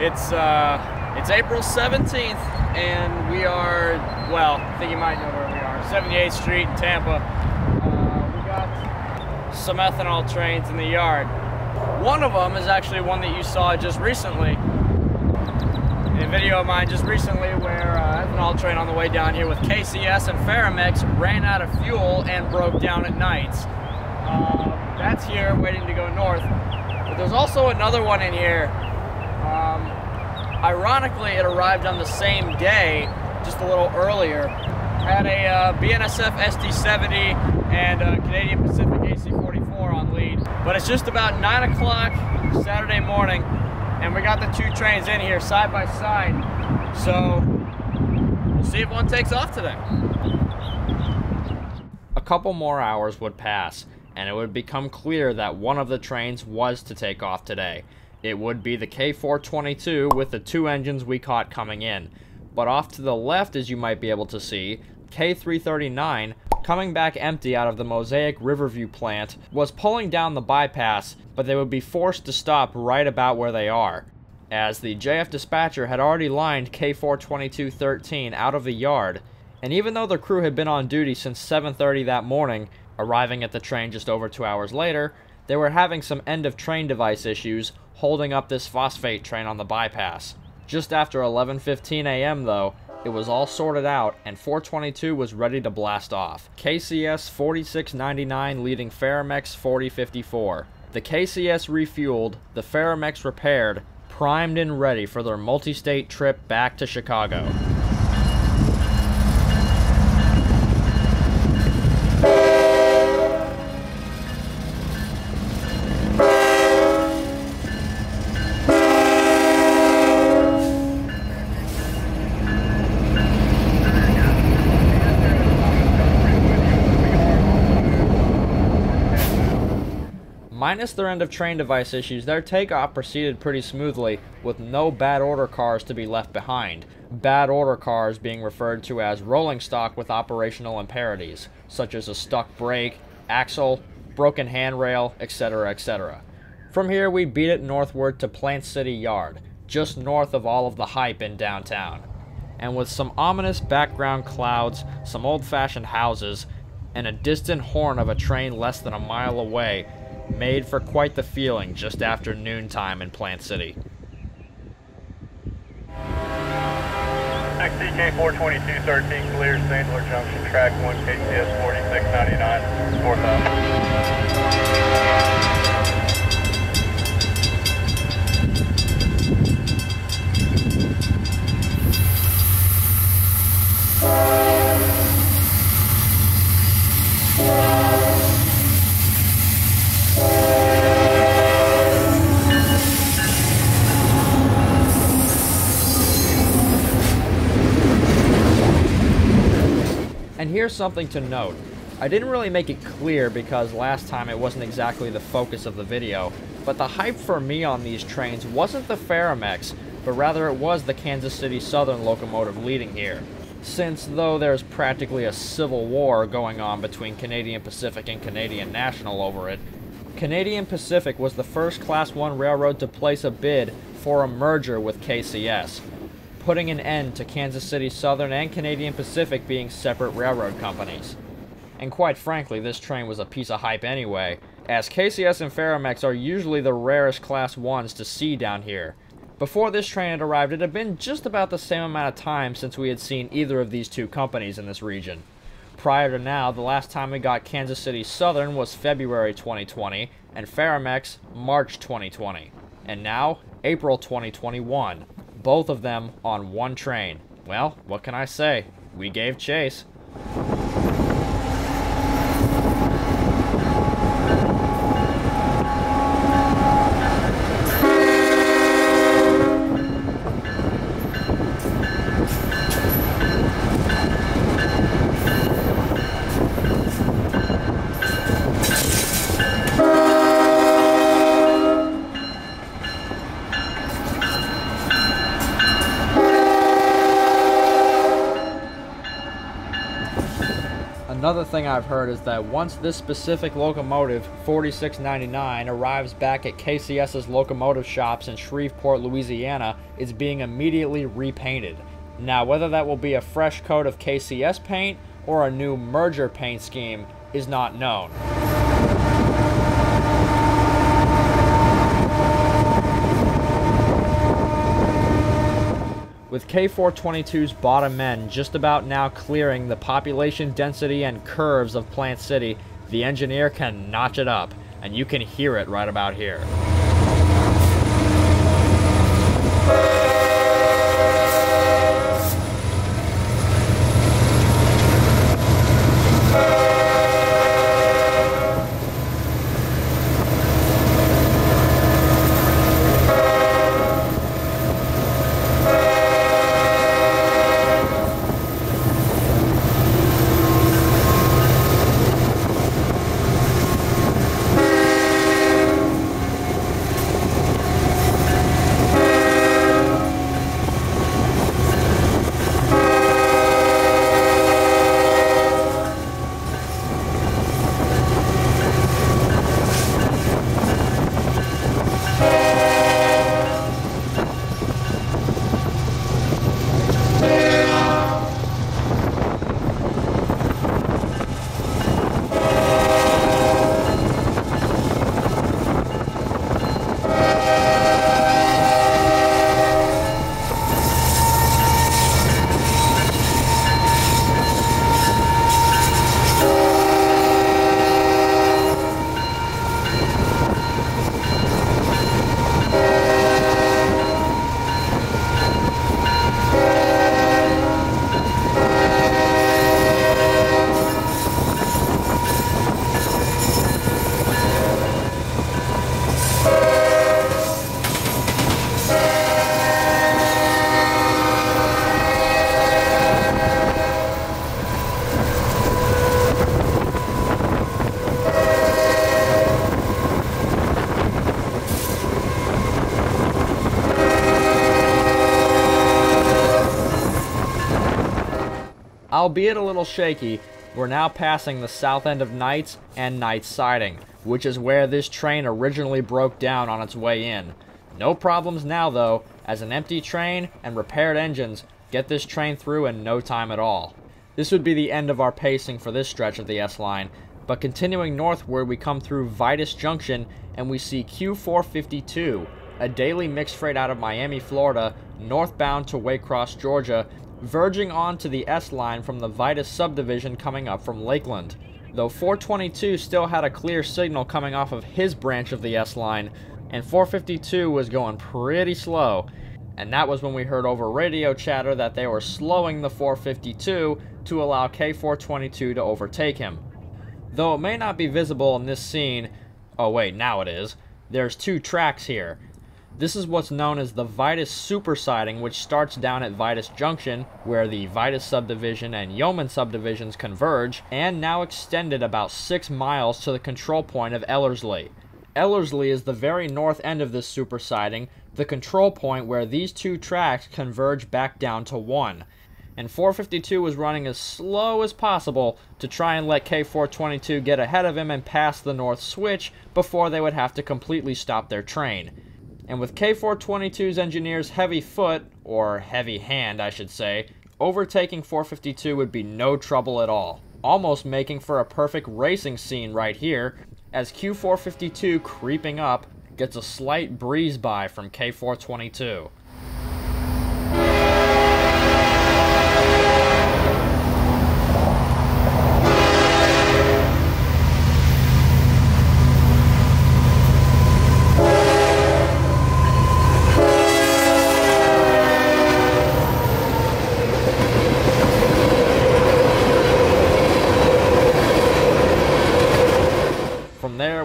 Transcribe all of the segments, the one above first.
It's April 17th, and we are, well, I think you might know where we are, 78th Street in Tampa. We got some ethanol trains in the yard. One of them is actually one that you saw just recently, in a video of mine just recently, where ethanol train on the way down here with KCS and Faramex ran out of fuel and broke down at night. That's here waiting to go north. But there's also another one in here. Ironically, it arrived on the same day, just a little earlier. Had a BNSF SD70 and a Canadian Pacific AC44 on lead. But it's just about 9 o'clock Saturday morning, and we got the two trains in here side by side. So we'll see if one takes off today. A couple more hours would pass, and it would become clear that one of the trains was to take off today. It would be the K422 with the two engines we caught coming in. But off to the left, as you might be able to see, K339, coming back empty out of the Mosaic Riverview plant, was pulling down the bypass, but they would be forced to stop right about where they are, as the JF dispatcher had already lined K422-13 out of the yard. And even though the crew had been on duty since 7:30 that morning, arriving at the train just over 2 hours later, they were having some end-of-train device issues holding up this phosphate train on the bypass. Just after 11:15 a.m. though, it was all sorted out and 422 was ready to blast off. KCS 4699 leading Faramex 4054. The KCS refueled, the Faramex repaired, primed and ready for their multi-state trip back to Chicago. Minus their end-of-train device issues, their takeoff proceeded pretty smoothly, with no bad order cars to be left behind. Bad order cars being referred to as rolling stock with operational impurities, such as a stuck brake, axle, broken handrail, etc., etc. From here, we beat it northward to Plant City Yard, just north of all of the hype in downtown. And with some ominous background clouds, some old-fashioned houses, and a distant horn of a train less than a mile away, made for quite the feeling just after noontime in Plant City. XCK 42213 clears Sandler Junction, track 1, KCS 4699, northbound. And here's something to note. I didn't really make it clear because last time it wasn't exactly the focus of the video, but the hype for me on these trains wasn't the Faramex, but rather it was the Kansas City Southern locomotive leading here. Since though there's practically a civil war going on between Canadian Pacific and Canadian National over it, Canadian Pacific was the first Class 1 railroad to place a bid for a merger with KCS, putting an end to Kansas City Southern and Canadian Pacific being separate railroad companies. And quite frankly, this train was a piece of hype anyway, as KCS and Faramex are usually the rarest Class 1s to see down here. Before this train had arrived, it had been just about the same amount of time since we had seen either of these two companies in this region. Prior to now, the last time we got Kansas City Southern was February 2020, and Faramex, March 2020. And now, April 2021. Both of them on one train. Well, what can I say? We gave chase. Another thing I've heard is that once this specific locomotive, 4699, arrives back at KCS's locomotive shops in Shreveport, Louisiana, it's being immediately repainted. Now, whether that will be a fresh coat of KCS paint or a new merger paint scheme is not known. With K422's bottom end just about now clearing the population density and curves of Plant City, the engineer can notch it up, and you can hear it right about here. Albeit a little shaky, we're now passing the south end of Knights and Knights Siding, which is where this train originally broke down on its way in. No problems now though, as an empty train and repaired engines get this train through in no time at all. This would be the end of our pacing for this stretch of the S-Line, but continuing northward we come through Vitus Junction and we see Q452, a daily mixed freight out of Miami, Florida, northbound to Waycross, Georgia, verging on to the S-Line from the Vitus subdivision coming up from Lakeland. Though 422 still had a clear signal coming off of his branch of the S-Line, and 452 was going pretty slow, and that was when we heard over radio chatter that they were slowing the 452 to allow K422 to overtake him. Though it may not be visible in this scene, oh wait, now it is, there's two tracks here. This is what's known as the Vitus Super Siding, which starts down at Vitus Junction, where the Vitus subdivision and Yeoman subdivisions converge, and now extended about 6 miles to the control point of Ellerslie. Ellerslie is the very north end of this super siding, the control point where these two tracks converge back down to one. And 452 was running as slow as possible to try and let K422 get ahead of him and pass the north switch before they would have to completely stop their train. And with K422's engineer's heavy foot, or heavy hand I should say, overtaking 452 would be no trouble at all, almost making for a perfect racing scene right here, as Q452 creeping up gets a slight breeze by from K422.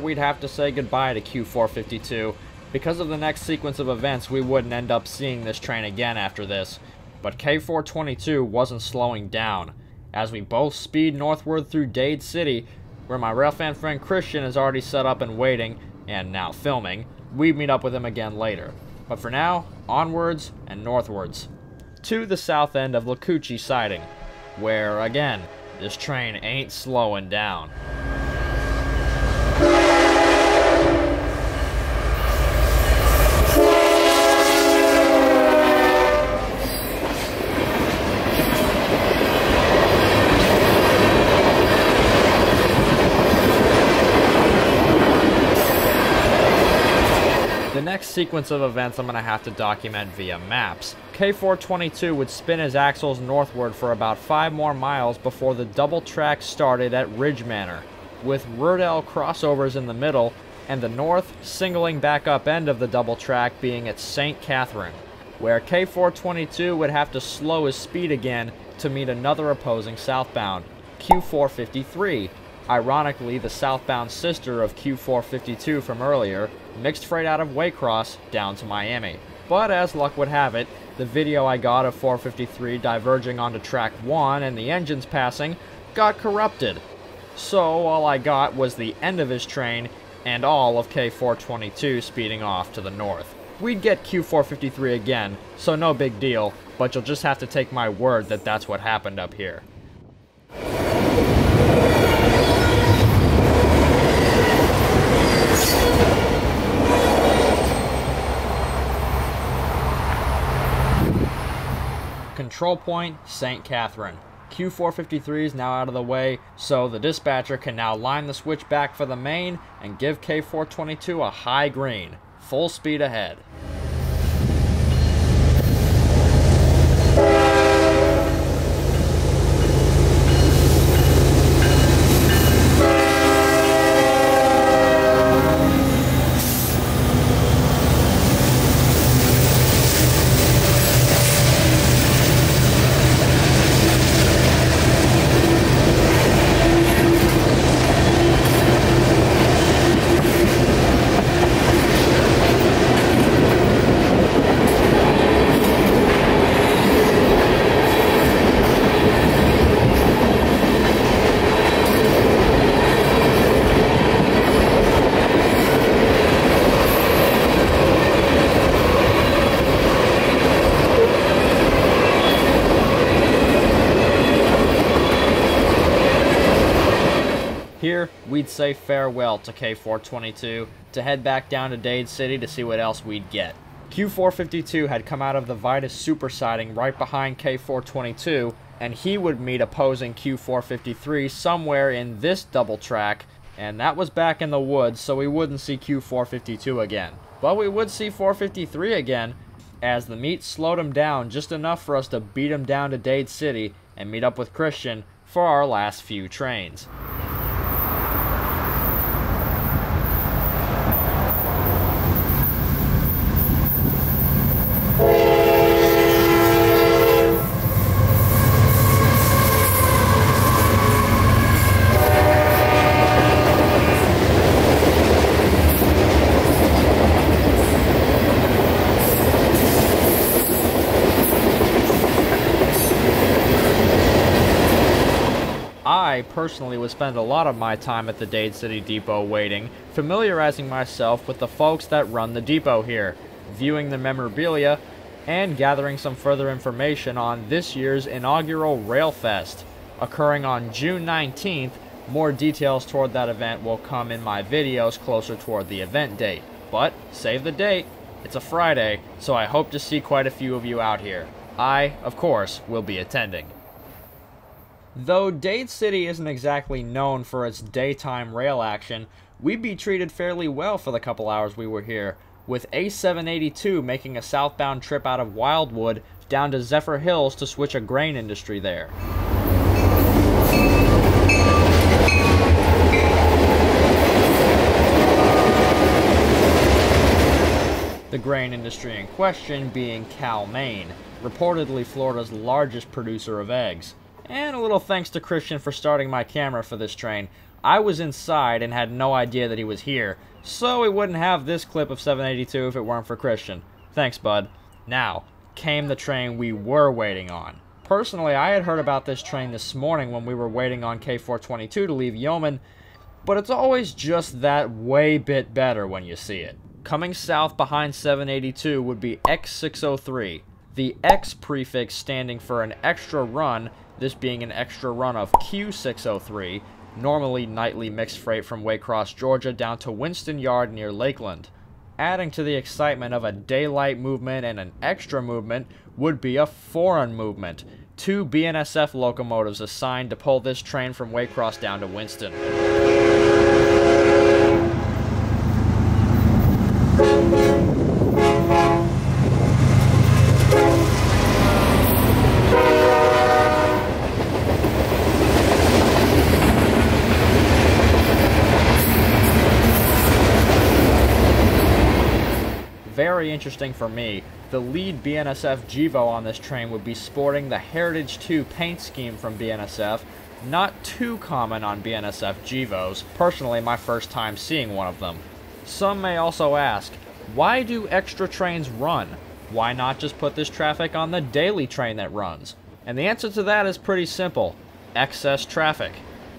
We'd have to say goodbye to Q452. Because of the next sequence of events, we wouldn't end up seeing this train again after this. But K422 wasn't slowing down. As we both speed northward through Dade City, where my railfan friend Christian is already set up and waiting, and now filming, we meet up with him again later. But for now, onwards and northwards. To the south end of Lakuchi Siding, where, again, This train ain't slowing down. The next sequence of events I'm going to have to document via maps. K422 would spin his axles northward for about 5 more miles before the double track started at Ridge Manor, with Rurdell crossovers in the middle and the north singling back up end of the double track being at St. Catherine, where K422 would have to slow his speed again to meet another opposing southbound, Q453, ironically the southbound sister of Q452 from earlier, mixed freight out of Waycross down to Miami. But as luck would have it, the video I got of 453 diverging onto track 1 and the engines passing got corrupted. So all I got was the end of his train and all of K422 speeding off to the north. We'd get Q453 again, so no big deal, but you'll just have to take my word that that's what happened up here. Control point, St. Catherine. Q453 is now out of the way, so the dispatcher can now line the switch back for the main and give K422 a high green. Full speed ahead. Here, we'd say farewell to K422 to head back down to Dade City to see what else we'd get. Q452 had come out of the Vitus super siding right behind K422, and he would meet opposing Q453 somewhere in this double track, and that was back in the woods, so we wouldn't see Q452 again. But we would see 453 again, as the meet slowed him down just enough for us to beat him down to Dade City and meet up with Christian for our last few trains. I personally would spend a lot of my time at the Dade City Depot waiting, familiarizing myself with the folks that run the depot here, viewing the memorabilia, and gathering some further information on this year's inaugural Railfest, occurring on June 19th. More details toward that event will come in my videos closer toward the event date. But save the date, it's a Friday, so I hope to see quite a few of you out here. I, of course, will be attending. Though Dade City isn't exactly known for its daytime rail action, we'd be treated fairly well for the couple hours we were here, with A782 making a southbound trip out of Wildwood down to Zephyr Hills to switch a grain industry there. The grain industry in question being Cal, Maine, reportedly Florida's largest producer of eggs. And a little thanks to Christian for starting my camera for this train. I was inside and had no idea that he was here, so we wouldn't have this clip of 782 if it weren't for Christian. Thanks, bud. Now, came the train we were waiting on. Personally, I had heard about this train this morning when we were waiting on K422 to leave Yeoman, but it's always just that way bit better when you see it. Coming south behind 782 would be X603. The X prefix standing for an extra run, this being an extra run of Q603, normally nightly mixed freight from Waycross, Georgia down to Winston Yard near Lakeland. Adding to the excitement of a daylight movement and an extra movement would be a foreign movement. 2 BNSF locomotives assigned to pull this train from Waycross down to Winston. Very interesting for me, the lead BNSF GEVO on this train would be sporting the Heritage 2 paint scheme from BNSF, not too common on BNSF GEVOs, personally my first time seeing one of them. Some may also ask, why do extra trains run? Why not just put this traffic on the daily train that runs? And the answer to that is pretty simple, excess traffic.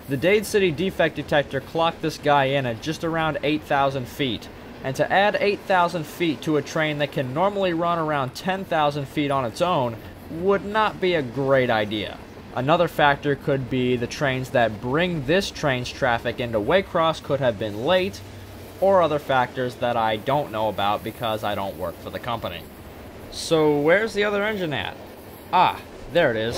The Dade City defect detector clocked this guy in at just around 8,000 feet. And to add 8,000 feet to a train that can normally run around 10,000 feet on its own would not be a great idea. Another factor could be the trains that bring this train's traffic into Waycross could have been late, or other factors that I don't know about because I don't work for the company. So where's the other engine at? Ah, there it is.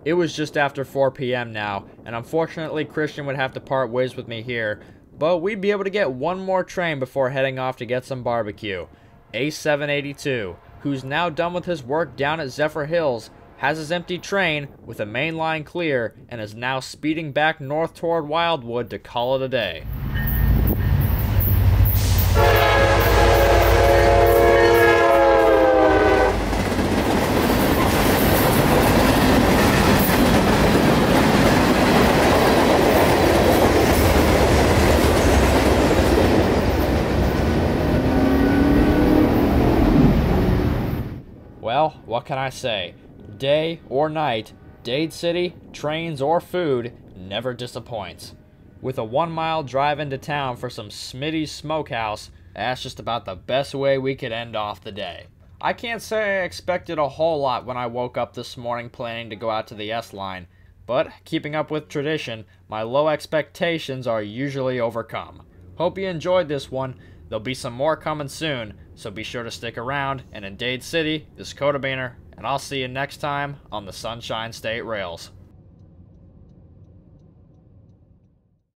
It was just after 4 p.m. now, and unfortunately Christian would have to part ways with me here, but we'd be able to get one more train before heading off to get some barbecue. A782, who's now done with his work down at Zephyr Hills, has his empty train with a main line clear, and is now speeding back north toward Wildwood to call it a day. Well, what can I say? Day or night, Dade City, trains or food, never disappoints. With a 1-mile drive into town for some Smitty's Smokehouse, that's just about the best way we could end off the day. I can't say I expected a whole lot when I woke up this morning planning to go out to the S-Line, but keeping up with tradition, my low expectations are usually overcome. Hope you enjoyed this one. There'll be some more coming soon, so be sure to stick around. And in Dade City, this is Kotabeaner, and I'll see you next time on the Sunshine State Rails.